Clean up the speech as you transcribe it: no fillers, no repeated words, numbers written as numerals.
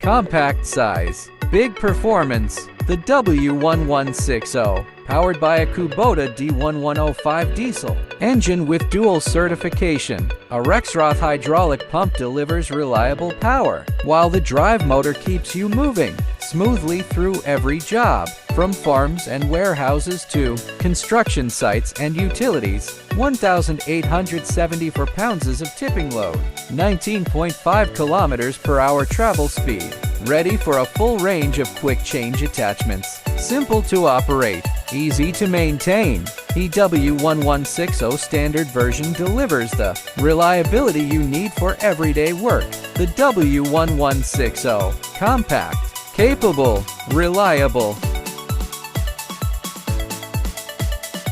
Compact size, big performance. The W1160, powered by a Kubota D1105 diesel engine with dual certification. A Rexroth hydraulic pump delivers reliable power, while the drive motor keeps you moving smoothly through every job, from farms and warehouses to construction sites and utilities. 1,874 pounds of tipping load, 19.5 kilometers per hour travel speed. Ready for a full range of quick change attachments. Simple to operate, easy to maintain. The W1160 standard version delivers the reliability you need for everyday work. The W1160, compact, capable, reliable.